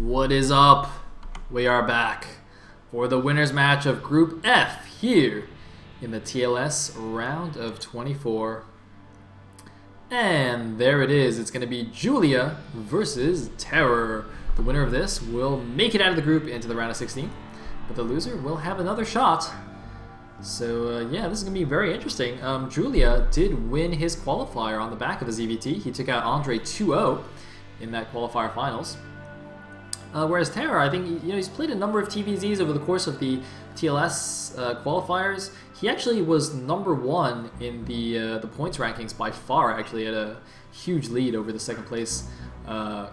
What is up? We are back for the winners match of Group F here in the TLS round of 24. And there it is. It's going to be Julia versus Terror. The winner of this will make it out of the group into the round of 16, but the loser will have another shot. So yeah, this is going to be very interesting. Julia did win his qualifier on the back of the ZVT. He took out Andre 2-0 in that qualifier finals. Whereas Terror, I think he's played a number of TVZs over the course of the TLS qualifiers. He actually was number 1 in the points rankings by far. Actually, had a huge lead over the second place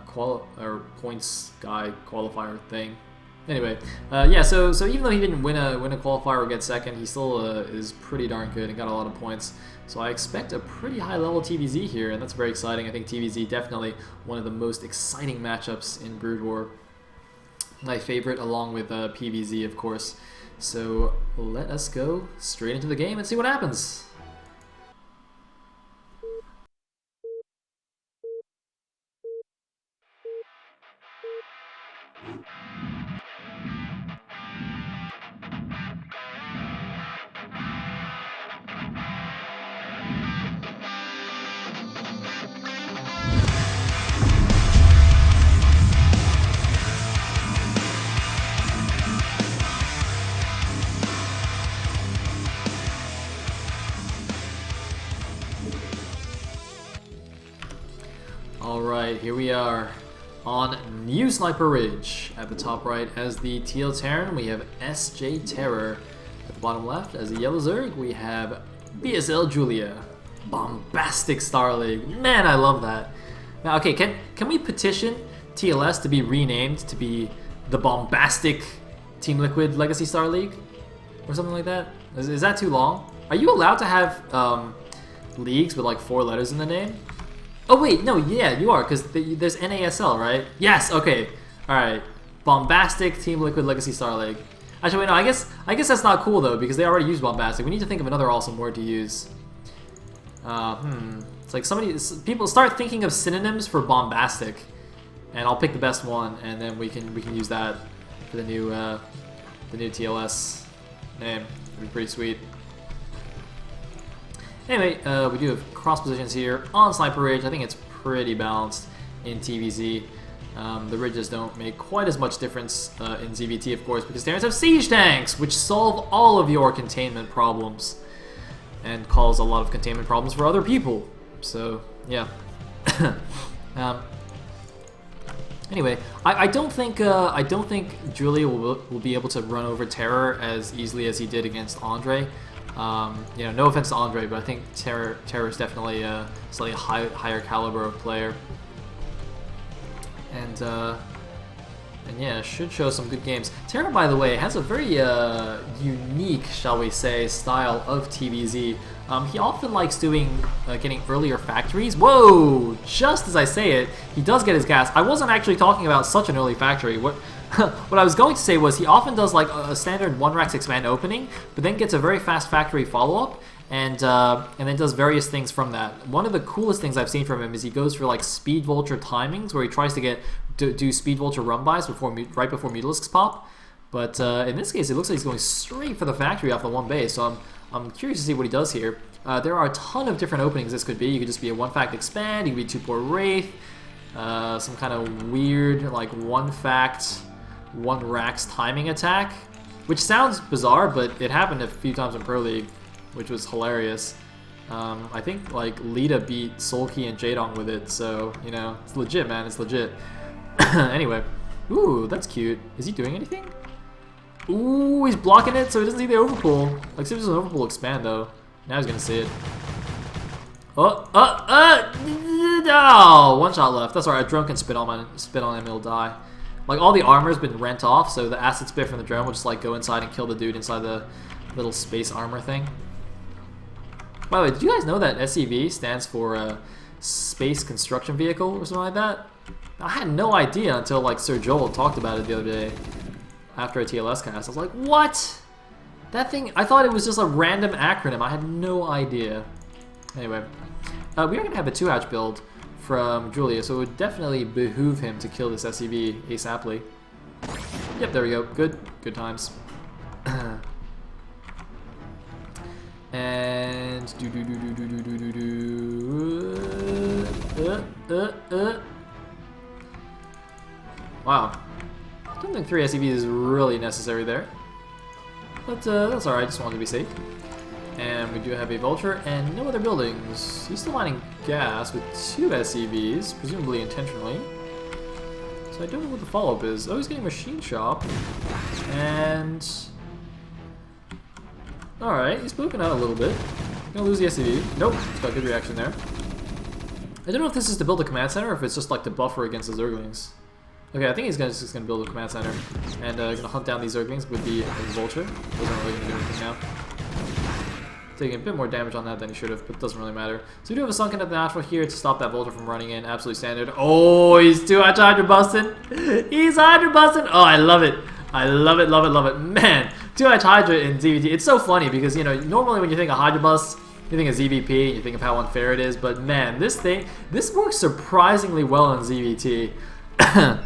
points guy qualifier thing. Anyway, yeah. So even though he didn't win a qualifier or get second, he still is pretty darn good and got a lot of points. So I expect a pretty high level TVZ here, and that's very exciting. I think TVZ definitely one of the most exciting matchups in Brood War. My favorite, along with PVZ, of course. So let us go straight into the game and see what happens. Alright, here we are on New Sniper Ridge. At the top right as the Teal Terran, we have SJ Terror. At the bottom left as the Yellow Zerg, we have BSL Julia. Bombastic Star League. Man, I love that. Now, okay, can we petition TLS to be renamed to be the Bombastic Team Liquid Legacy Star League? Or something like that? Is that too long? Are you allowed to have leagues with like 4 letters in the name? Oh wait, no, yeah, you are, because there's NASL, right? Yes, okay. Alright. Bombastic Team Liquid Legacy Star League. Actually, wait, no, I guess that's not cool, though, because they already use Bombastic. We need to think of another awesome word to use. It's like people start thinking of synonyms for Bombastic, and I'll pick the best one, and then we can use that for the new TLS name. It'd be pretty sweet. Anyway, we do have cross positions here on Sniper Ridge. I think it's pretty balanced in TVZ. The ridges don't make quite as much difference in ZVT, of course, because Terrans have siege tanks, which solve all of your containment problems and cause a lot of containment problems for other people. So, yeah. Anyway, I don't think Julia will be able to run over Terror as easily as he did against Andre. No offense to Andre, but I think Terror is definitely a slightly higher caliber of player, and yeah, should show some good games. Terror, by the way, has a very unique, shall we say, style of TVZ. He often likes getting earlier factories. Whoa! Just as I say it, he does get his gas. I wasn't actually talking about such an early factory. What I was going to say was he often does like a standard 1-rack 6-man opening, but then gets a very fast factory follow-up, and then does various things from that. One of the coolest things I've seen from him is he goes for like Speed Vulture timings, where he tries to do Speed Vulture run-bys right before Mutalisks pop. But in this case, it looks like he's going straight for the factory off the 1 base, so I'm curious to see what he does here. There are a ton of different openings this could be. You could just be a 1-fact expand, you could be 2-port Wraith, some kind of weird like 1-fact 1-racks timing attack, which sounds bizarre, but it happened a few times in Pro League, which was hilarious. I think like Lita beat Solkey and Jadong with it, so it's legit, man. It's legit. Anyway, ooh, that's cute. Is he doing anything? Ooh, he's blocking it, so he doesn't see the overpull. Like, see if there's an overpull expand though. Now he's gonna see it. Oh, 1 shot left. That's alright. A drone can spit on him and he'll die. Like, all the armor's been rent off, so the acid spit from the drone will just like go inside and kill the dude inside the little space armor thing. By the way, did you guys know that SCV stands for Space Construction Vehicle or something like that? I had no idea until like Sir Joel talked about it the other day after a TLS cast. I was like, what? That thing, I thought it was just a random acronym. I had no idea. Anyway, we are going to have a 2-hatch build from Julia, so it would definitely behoove him to kill this SCV ASAPly. Yep, there we go. Good times. And wow, I don't think 3 SCVs is really necessary there, but that's alright. Just wanted to be safe. And we do have a vulture and no other buildings. He's still mining gas with 2 SCVs, presumably intentionally. So I don't know what the follow-up is. Oh, he's getting machine shop. And alright, he's moving out a little bit. Gonna lose the SCV. Nope, it's got good reaction there. I don't know if this is to build a command center or if it's just like to buffer against the Zerglings. Okay, I think he's just gonna build a command center and gonna hunt down these Zerglings with the vulture. Doesn't really gonna do anything now. Taking a bit more damage on that than he should have, but it doesn't really matter. So we do have a sunken at the natural here to stop that vulture from running in. Absolutely standard. Oh, he's too much Hydra busting. He's Hydra busting. Oh, I love it. I love it, love it, love it. Man, 2H Hydra in ZVT. It's so funny because, you know, normally when you think of Hydra bust, you think of ZVP, you think of how unfair it is, but man, this works surprisingly well in ZVT. I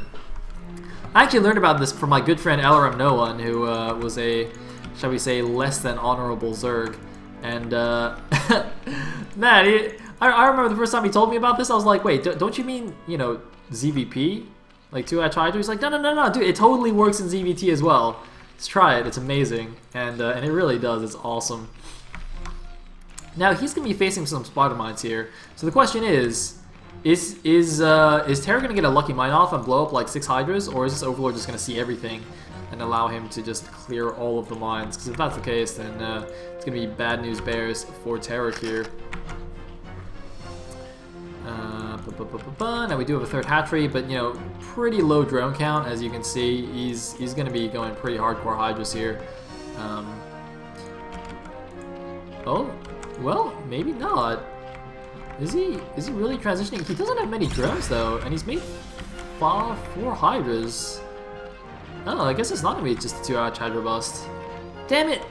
actually learned about this from my good friend LRM No One, who was a, shall we say, less than honorable Zerg. And, man, I remember the first time he told me about this, I was like, wait, don't you mean, you know, ZVP? Like 2H Hydra? He's like, no, dude, it totally works in ZVT as well. Let's try it, it's amazing. And it really does, it's awesome. Now, he's going to be facing some spider mines here. So the question is Terra going to get a lucky mine off and blow up like 6 Hydras? Or is this Overlord just going to see everything and allow him to just clear all of the mines? Because if that's the case, then it's going to be bad news bears for Terra here. Now we do have a 3rd hatchery, but you know, pretty low drone count as you can see. He's going to be going pretty hardcore Hydras here. Oh, well, maybe not. Is he really transitioning? He doesn't have many drones though, and he's made 4 Hydras. Oh, I guess it's not gonna be just a 2H Hydra bust. Damn it!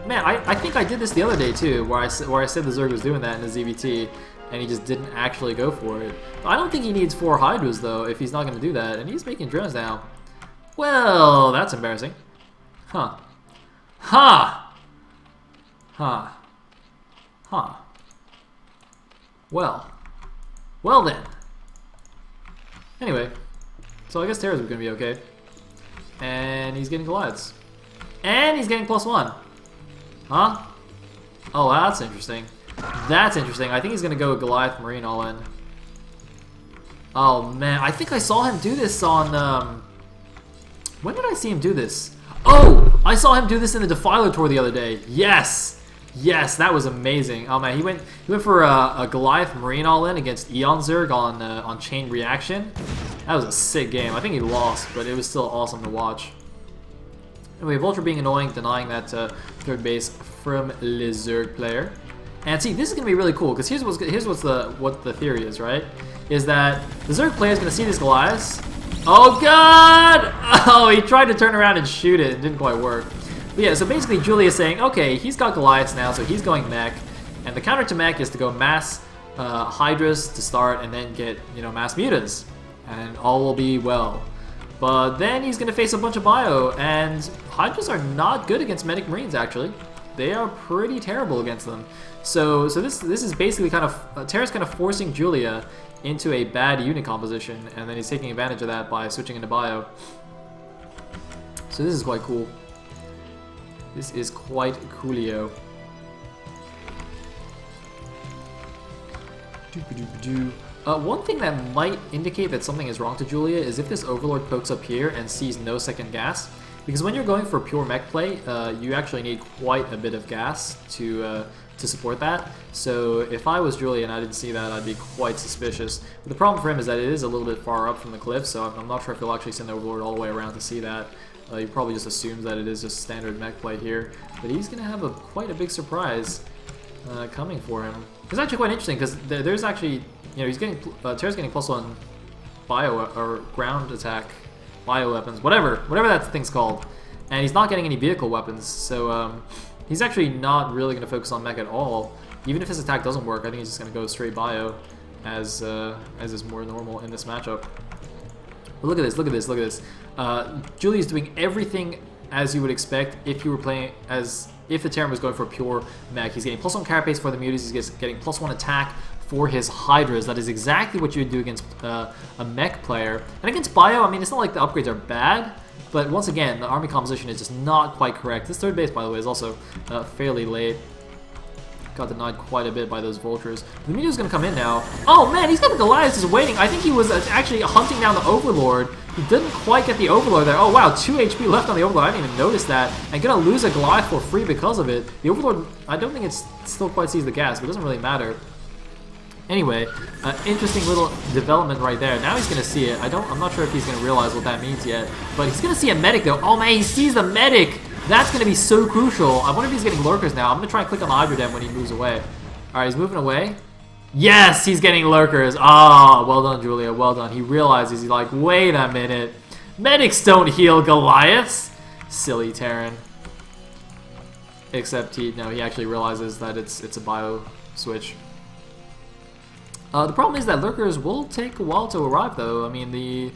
Man, I think I did this the other day too, where I said the Zerg was doing that in the ZVT, and he just didn't actually go for it. But I don't think he needs 4 Hydras though, if he's not gonna do that, and he's making drones now. Well, that's embarrassing. Huh. Well then. Anyway, so I guess Terra's gonna be okay. And he's getting glides. And he's getting +1. Huh? Oh, that's interesting. That's interesting. I think he's gonna go Goliath Marine all in. Oh man, I think I saw him do this on when did I see him do this? Oh! I saw him do this in the Defiler tour the other day. Yes! Yes, that was amazing. Oh man, he went for a Goliath Marine all in against Eon Zerg on Chain Reaction. That was a sick game. I think he lost, but it was still awesome to watch. Anyway, Vulture being annoying, denying that 3rd base from Le Zerg player. And see, this is gonna be really cool because here's what the theory is, right? Is that the Zerg player is gonna see these Goliaths. Oh god! Oh, he tried to turn around and shoot it. It didn't quite work. But yeah, so basically Julia's saying, okay, he's got Goliaths now, so he's going mech, and the counter to mech is to go mass Hydras to start, and then get, you know, mass mutants, and all will be well. But then he's gonna face a bunch of bio, and Hydras are not good against Medic Marines actually. They are pretty terrible against them. So this is basically kind of Terra's kind of forcing Julia into a bad unit composition, and then he's taking advantage of that by switching into bio. So this is quite cool. This is quite coolio. One thing that might indicate that something is wrong to Julia is if this Overlord pokes up here and sees no second gas. Because when you're going for pure mech play, you actually need quite a bit of gas to support that. So if I was Julia and I didn't see that, I'd be quite suspicious. But the problem for him is that it is a little bit far up from the cliff, so I'm not sure if he'll actually send the Overlord all the way around to see that. He probably just assumes that it is just standard mech play here. But he's going to have quite a big surprise coming for him. It's actually quite interesting because there's actually, you know, he's getting Terra's getting +1 bio or ground attack bio weapons, whatever that thing's called, and he's not getting any vehicle weapons. So he's actually not really going to focus on mech at all. Even if his attack doesn't work, I think he's just going to go straight bio. as is more normal in this matchup. But look at this, look at this, look at this. Julia's doing everything as you would expect if you were playing as if the Terran was going for a pure mech. He's getting +1 carapace for the mutas, he's getting +1 attack for his Hydras. That is exactly what you would do against a mech player. And against Bio, I mean, it's not like the upgrades are bad, but once again, the army composition is just not quite correct. This third base, by the way, is also fairly late. Got denied quite a bit by those vultures. The Muta's gonna come in now. Oh man, he's got the Goliath just waiting. I think he was actually hunting down the Overlord. He didn't quite get the Overlord there. Oh wow, 2 HP left on the Overlord. I didn't even notice that. And gonna lose a Goliath for free because of it. The Overlord, I don't think it still quite sees the gas, but it doesn't really matter. Anyway, interesting little development right there. Now he's gonna see it. I'm not sure if he's gonna realize what that means yet, but he's gonna see a medic though. Oh man, he sees the medic. That's going to be so crucial. I wonder if he's getting lurkers now. I'm going to try and click on the Hydra Den when he moves away. Alright, he's moving away. Yes, he's getting lurkers. Ah, well done, Julia. Well done. He realizes, he's like, wait a minute. Medics don't heal Goliaths. Silly Terran. Except he actually realizes that it's a bio switch. The problem is that lurkers will take a while to arrive, though. I mean, the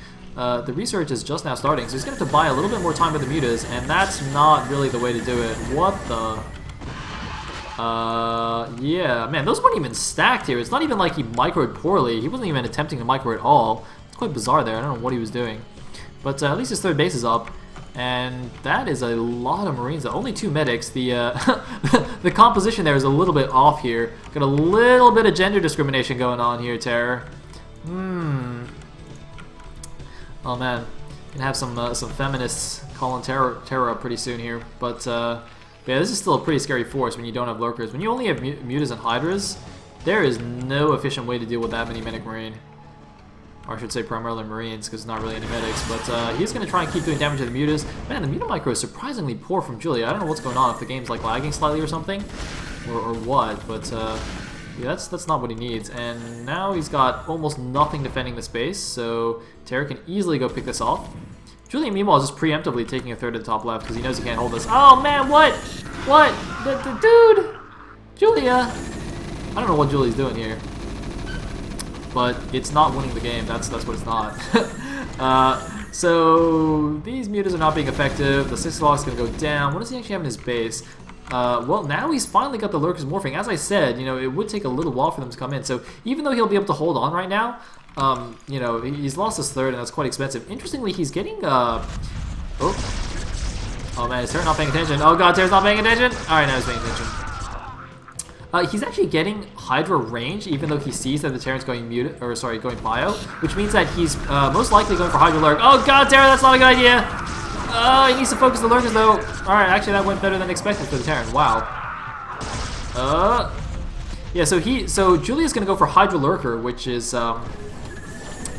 research is just now starting, so he's going to have to buy a little bit more time with the mutas, and that's not really the way to do it. What the? Yeah, man, those weren't even stacked here. It's not even like he microed poorly. He wasn't even attempting to micro at all. It's quite bizarre there. I don't know what he was doing. But at least his third base is up, and that is a lot of Marines. Only 2 medics. The the composition there is a little bit off here. Got a little bit of gender discrimination going on here, Terror. Oh man, gonna have some feminists calling terror up pretty soon here. But yeah, this is still a pretty scary force when you don't have lurkers. When you only have mutas and hydras, there is no efficient way to deal with that many medic marine. Or I should say primarily marines, because not really any medics. But he's gonna try and keep doing damage to the mutas. Man, the muta micro is surprisingly poor from Julia. I don't know what's going on, if the game's like lagging slightly or something, or what. But yeah, that's not what he needs. And now he's got almost nothing defending the space, so Terra can easily go pick this off. Julian, meanwhile, is just preemptively taking a third to the top left because he knows he can't hold this. Oh man, what? What? The dude! Julia! I don't know what Julia's doing here, but it's not winning the game. That's what it's not. So these mutas are not being effective. The 6 log is going to go down. What does he actually have in his base? Well, now he's finally got the lurkers morphing. As I said, it would take a little while for them to come in. So even though he'll be able to hold on right now, he's lost his third, and that's quite expensive. Interestingly, he's getting oh man, is Terra not paying attention? Oh god, Terra's not paying attention. All right, now he's paying attention. He's actually getting Hydra range, even though he sees that the Terran's going going bio, which means that he's most likely going for Hydra lurk. Oh god, Terra, that's not a good idea. He needs to focus the lurkers though. Alright, actually that went better than expected for the Terran. Wow. Yeah, so Julia's gonna go for Hydra Lurker, which is gonna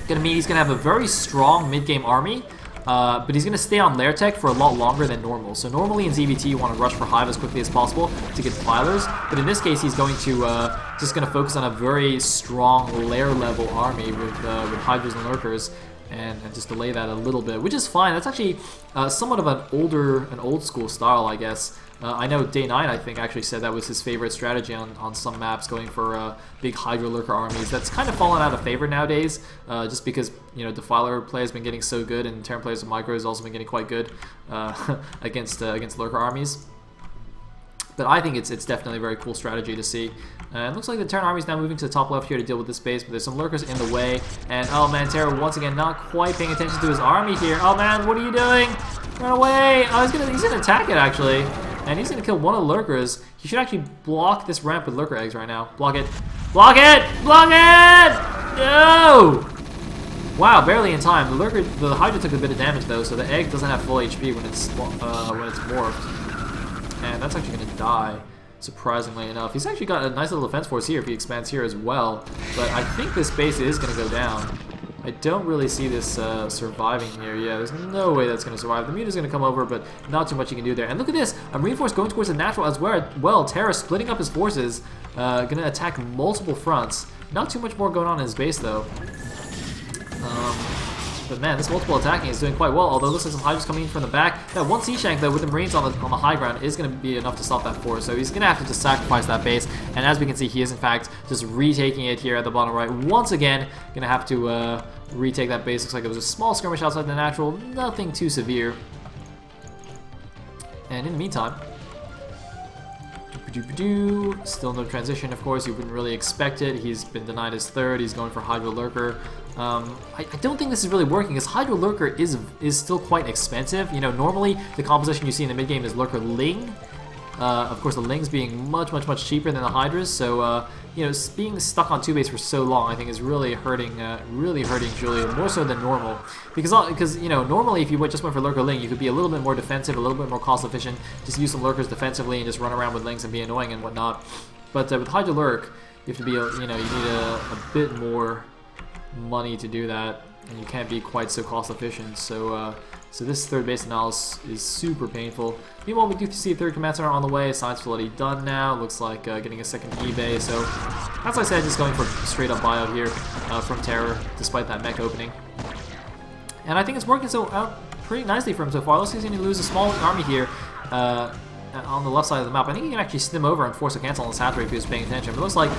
mean he's gonna have a very strong mid-game army, but he's gonna stay on lair tech for a lot longer than normal. So normally in ZVT you want to rush for Hive as quickly as possible to get defilers, but in this case he's going to just gonna focus on a very strong lair level army with Hydras and Lurkers. And just delay that a little bit, which is fine. That's actually somewhat of an old school style, I guess. I know Day9, I think, actually said that was his favorite strategy on some maps, going for big Hydra Lurker armies. That's kind of fallen out of favor nowadays, just because Defiler play has been getting so good, and Terran players with Micro has also been getting quite good against Lurker armies. But I think it's definitely a very cool strategy to see. It looks like the Terran army is now moving to the top left here to deal with this base, but there's some lurkers in the way. And oh man, Terra once again not quite paying attention to his army here. Oh man, what are you doing? Run away! Oh, he's gonna attack it actually, and he's gonna kill one of the lurkers. He should actually block this ramp with lurker eggs right now. Block it! Block it! Block it! No! Wow, barely in time. The Hydra took a bit of damage though, so the egg doesn't have full HP when it's morphed. And that's actually going to die, surprisingly enough. He's actually got a nice little defense force here if he expands here as well. But I think this base is going to go down. I don't really see this surviving here. Yeah, there's no way that's going to survive. The muta's going to come over, but not too much you can do there. And look at this! A Marine force going towards the natural as well. Terra splitting up his forces, going to attack multiple fronts. Not too much more going on in his base, though. But man, this multiple attacking is doing quite well, although it looks like some Hydras coming in from the back. That one Sea-Shank, though, with the Marines on the high ground is going to be enough to stop that force, so he's going to have to just sacrifice that base. And as we can see, he is, in fact, just retaking it here at the bottom right. Once again, going to have to retake that base. Looks like it was a small skirmish outside the natural, nothing too severe. And in the meantime, still no transition, of course. You wouldn't really expect it. He's been denied his third. He's going for Hydro Lurker. I don't think this is really working, because Hydro Lurker is still quite expensive. You know, normally the composition you see in the mid game is Lurker Ling. Of course, the Lings being much cheaper than the Hydras. So you know, being stuck on 2 base for so long, I think, is really hurting Julia, more so than normal. Because you know, normally if you just went for Lurker Ling, you could be a little bit more defensive, a little bit more cost efficient, just use some Lurkers defensively and just run around with Lings and be annoying and whatnot. But with Hydro Lurk, you have to be, you know, you need a bit more money to do that, and you can't be quite so cost efficient. So so this third base analysis is super painful. Meanwhile, we do see a third command center on the way. Science facility done now. Looks like getting a second eBay. So as I said, just going for straight up buyout here from Terror, despite that mech opening. And I think it's working out pretty nicely for him so far. Looks like he's going to lose a small army here on the left side of the map. I think he can actually stim over and force a cancel on the Saturday if he was paying attention. But it looks like,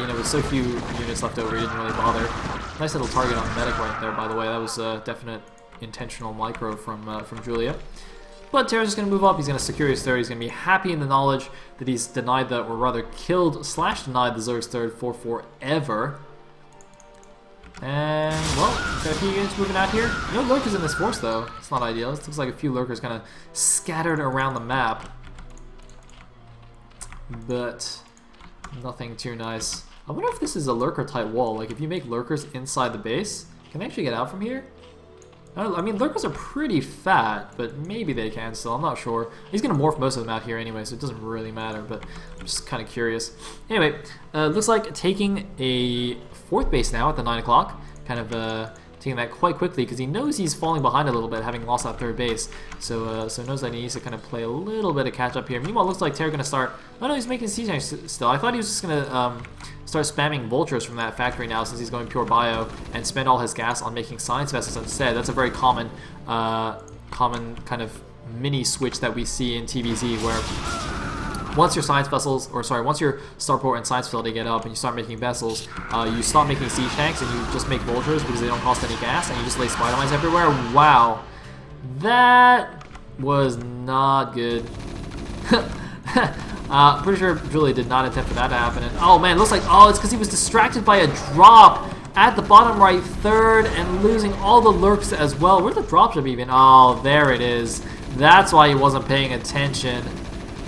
you know, with so few units left over, he didn't really bother. Nice little target on the medic right there, by the way. That was a definite intentional micro from Julia. But Terra's just going to move up. He's going to secure his third. He's going to be happy in the knowledge that he's denied the, or rather killed / denied the Zerg's third for forever. And, well, got a few units moving out here. No lurkers in this force, though. It's not ideal. It looks like a few lurkers kind of scattered around the map. But nothing too nice. I wonder if this is a lurker-type wall. Like, if you make lurkers inside the base, can they actually get out from here? I mean, lurkers are pretty fat, but maybe they can still. I'm not sure. He's going to morph most of them out here anyway, so it doesn't really matter, but I'm just kind of curious. Anyway, looks like taking a fourth base now at the 9 o'clock. Kind of taking that quite quickly, because he knows he's falling behind a little bit, having lost that third base. So knows that he needs to kind of play a little bit of catch up here. Meanwhile, it looks like Terra's going to start... Oh no, he's making Sea-Shanks still. I thought he was just going to start spamming Vultures from that factory now, since he's going pure bio, and spend all his gas on making Science Vessels instead. That's a very common kind of mini switch that we see in TVZ, where once your Science Vessels, or sorry, once your Starport and Science Facility get up and you start making vessels, you stop making Siege Tanks and you just make Vultures because they don't cost any gas, and you just lay Spider Mines everywhere. Wow, that was not good. Pretty sure Julia did not intend for that to happen. And oh man, it looks like, oh, it's because he was distracted by a drop at the bottom right third and losing all the lurks as well. Where's the dropship even? Oh, there it is. That's why he wasn't paying attention.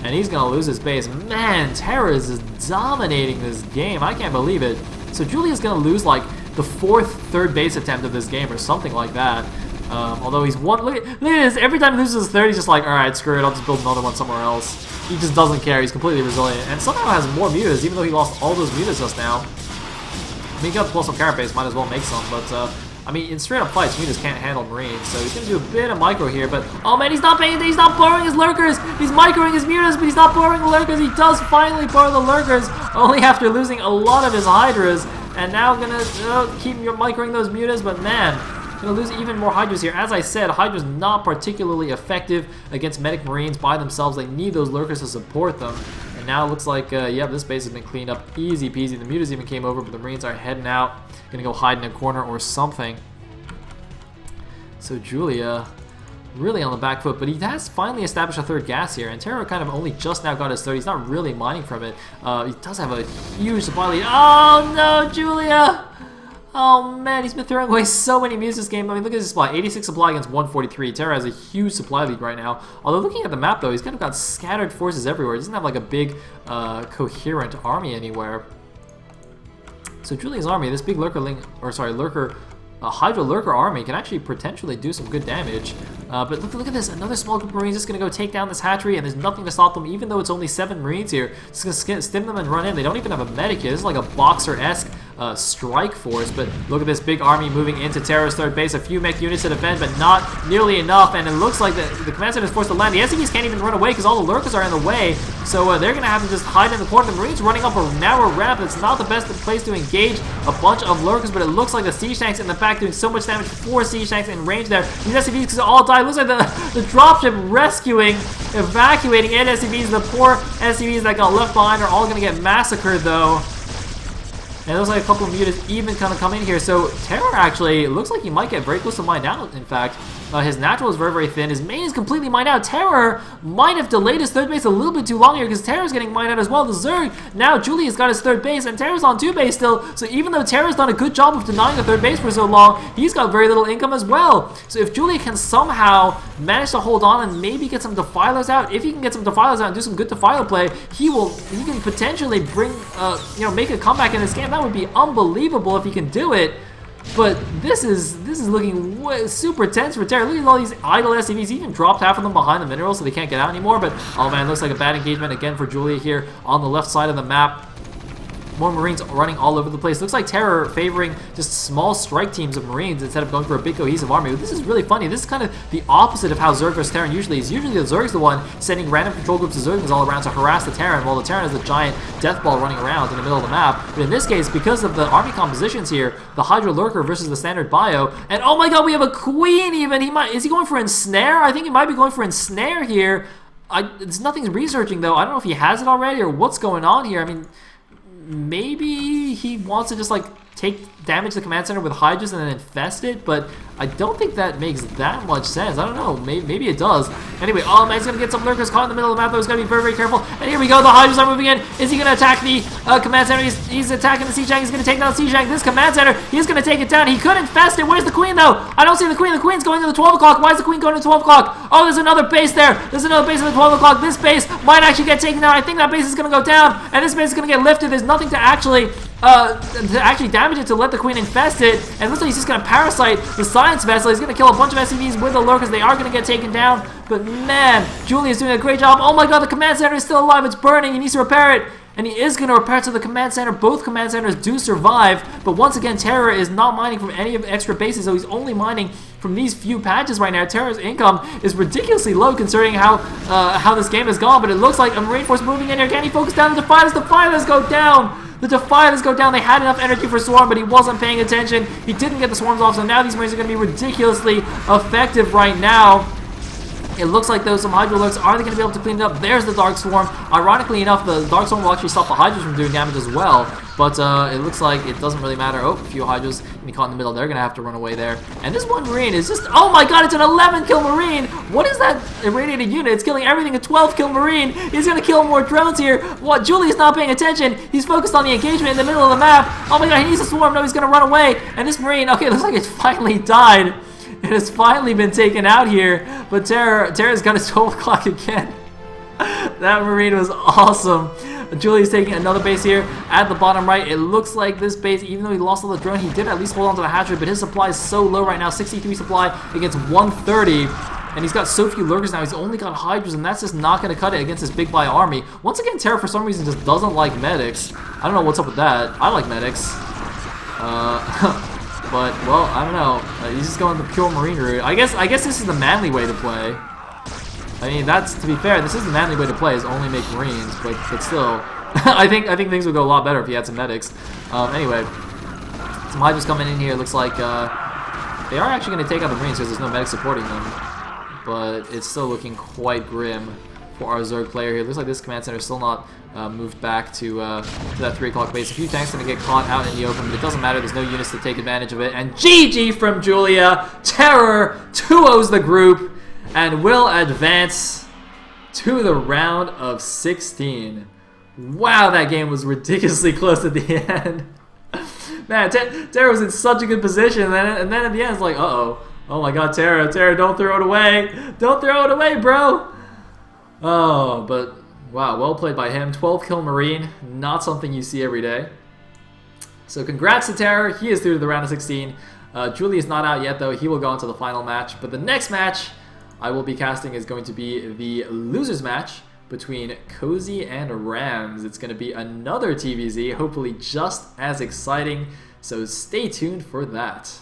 And he's going to lose his base. Man, Terra is just dominating this game. I can't believe it. So Julia's going to lose like the fourth third base attempt of this game or something like that. Although he's one. Look at this. Every time he loses his third, he's just like, alright, screw it. I'll just build another one somewhere else. He just doesn't care. He's completely resilient. And somehow has more mutas, even though he lost all those mutas just now. I mean, he got to pull some carapace, might as well make some, but I mean, in straight up fights, mutas can't handle Marines, so he's gonna do a bit of micro here, but oh man, he's not paying, he's not blurring his lurkers, he's microing his mutas, but he's not blurring the lurkers. He does finally blur the lurkers, only after losing a lot of his hydras, and now gonna keep microing those mutas, but man, gonna lose even more hydras here. As I said, hydras not particularly effective against medic Marines by themselves. They need those lurkers to support them. And now it looks like, yeah, this base has been cleaned up easy peasy. The mutas even came over, but the Marines are heading out. Gonna go hide in a corner or something. So Julia really on the back foot, but he has finally established a third gas here, and Terra kind of only just now got his third. He's not really mining from it. He does have a huge supply lead. Oh no, Julia! Oh man, he's been throwing away so many mutas this game. I mean, look at his supply. 86 supply against 143. Terra has a huge supply lead right now. Although looking at the map though, he's kind of got scattered forces everywhere. He doesn't have like a big coherent army anywhere. So Julia's army, this big Hydra Lurker army can actually potentially do some good damage. But look at this, another small group of Marines is going to go take down this hatchery, and there's nothing to stop them, even though it's only 7 Marines here. It's going to stim them and run in. They don't even have a medic here. This is like a Boxer-esque strike force. But look at this big army moving into Terra's third base. A few mech units to defend, but not nearly enough. And it looks like the command center is forced to land. The SCVs can't even run away because all the lurkers are in the way. So they're going to have to just hide in the corner. The Marines running up a narrow ramp. It's not the best place to engage a bunch of lurkers, but it looks like the siege tanks in the back doing so much damage. 4 siege tanks in range there. These SCVs all die. It looks like the dropship rescuing, evacuating SCVs. The poor SCVs that got left behind are all going to get massacred though. And it looks like a couple of mutants even kind of come in here. So Terror actually looks like he might get very close to mined out, in fact. His natural is very, very thin. His main is completely mined out. Terror might have delayed his third base a little bit too long here because Terror's getting mined out as well. The Zerg, now Julia's got his third base and Terror's on 2 base still. So even though Terror's done a good job of denying the third base for so long, he's got very little income as well. So if Julia can somehow manage to hold on and maybe get some defilers out, if he can get some defilers out and do some good defiler play, he can potentially bring, make a comeback in this game. That would be unbelievable if he can do it. But this is looking super tense for Terror. Look at all these idle SCVs. He even dropped half of them behind the minerals so they can't get out anymore. But, oh man, looks like a bad engagement again for Julia here on the left side of the map. More Marines running all over the place. Looks like Terror favoring just small strike teams of Marines instead of going for a big cohesive army. This is really funny. This is kind of the opposite of how Zerg versus Terran usually is. Usually the Zerg's the one sending random control groups of Zerglings all around to harass the Terran, while the Terran is the giant death ball running around in the middle of the map. But in this case, because of the army compositions here, the Hydra Lurker versus the standard bio, and oh my god, we have a Queen even! Is he going for Ensnare? I think he might be going for Ensnare here. It's nothing's researching though. I don't know if he has it already or what's going on here. I mean, maybe he wants to just like take damage to the command center with Hydras and then infest it, but I don't think that makes that much sense. I don't know, maybe it does. Anyway, oh man, he's gonna get some lurkers caught in the middle of the map though. He's gotta be very, very careful. And here we go, the Hydras are moving in. Is he gonna attack the command center? He's attacking the siege tank. He's gonna take down the siege tank. This command center, he's gonna take it down. He could infest it. Where's the Queen though? I don't see the Queen. The Queen's going to the 12 o'clock. Why is the Queen going to 12 o'clock? Oh, there's another base there. There's another base at the 12 o'clock. This base might actually get taken down. I think that base is gonna go down, and this base is gonna get lifted. There's nothing to actually damage it to let the Queen infest it, and it looks like he's just gonna parasite the science vessel. He's gonna kill a bunch of SCVs with the lurkers. They are gonna get taken down, but man, Julia's doing a great job. Oh my god, the command center is still alive. It's burning. He needs to repair it, and he is gonna repair it to the command center. Both command centers do survive, but once again, Terror is not mining from any of the extra bases, so he's only mining from these few patches right now. Terror's income is ridiculously low considering how this game has gone, but it looks like a Marine force moving in here. Can he focus down the Defilers? The Defilers go down! The Defilers go down. They had enough energy for Swarm, but he wasn't paying attention. He didn't get the Swarms off, so now these Marines are going to be ridiculously effective right now. It looks like those some Hydra lurks. Are they going to be able to clean it up? There's the Dark Swarm. Ironically enough, the Dark Swarm will actually stop the Hydras from doing damage as well. But it looks like it doesn't really matter. Oh, a few Hydras getting caught in the middle. They're going to have to run away there. And this one Marine is just... Oh my god, it's an 11-kill Marine! What is that irradiated unit? It's killing everything. A 12-kill Marine. He's going to kill more drones here. What? Julia's not paying attention. He's focused on the engagement in the middle of the map. Oh my god, he needs a Swarm. No, he's going to run away. And this Marine... Okay, it looks like it's finally died. It has finally been taken out here, but Terror's got his 12 o'clock again. That Marine was awesome. Julia's taking another base here at the bottom right. It looks like this base, even though he lost all the drone, he did at least hold on to the hatchery, but his supply is so low right now. 63 supply against 130. And he's got so few lurkers now. He's only got Hydras, and that's just not going to cut it against this big bio army. Once again, Terror for some reason just doesn't like medics. I don't know what's up with that. I like medics. But, well, I don't know. He's just going the pure Marine route. I guess this is the manly way to play. I mean, to be fair, this is the manly way to play, is only make Marines, but still. I think things would go a lot better if he had some medics. Anyway, some Hydras coming in here. Looks like they are actually going to take out the Marines because there's no medics supporting them. But it's still looking quite grim for our Zerg player here. Looks like this command center is still not moved back to that 3 o'clock base. A few tanks going to get caught out in the open, but it doesn't matter. There's no units to take advantage of it. And GG from Julia. Terror 2-0s the group and will advance to the round of 16. Wow, that game was ridiculously close at the end. Man, Terror was in such a good position, and then at the end it's like, uh-oh. Oh my god, Terror, don't throw it away. Don't throw it away, bro. Oh, but wow, well played by him. 12-kill Marine, not something you see every day. So congrats to Terror. He is through to the round of 16. Julia's not out yet, though. He will go into the final match. But the next match I will be casting is going to be the losers match between Cozy and Rams. It's going to be another TVZ, hopefully just as exciting, so stay tuned for that.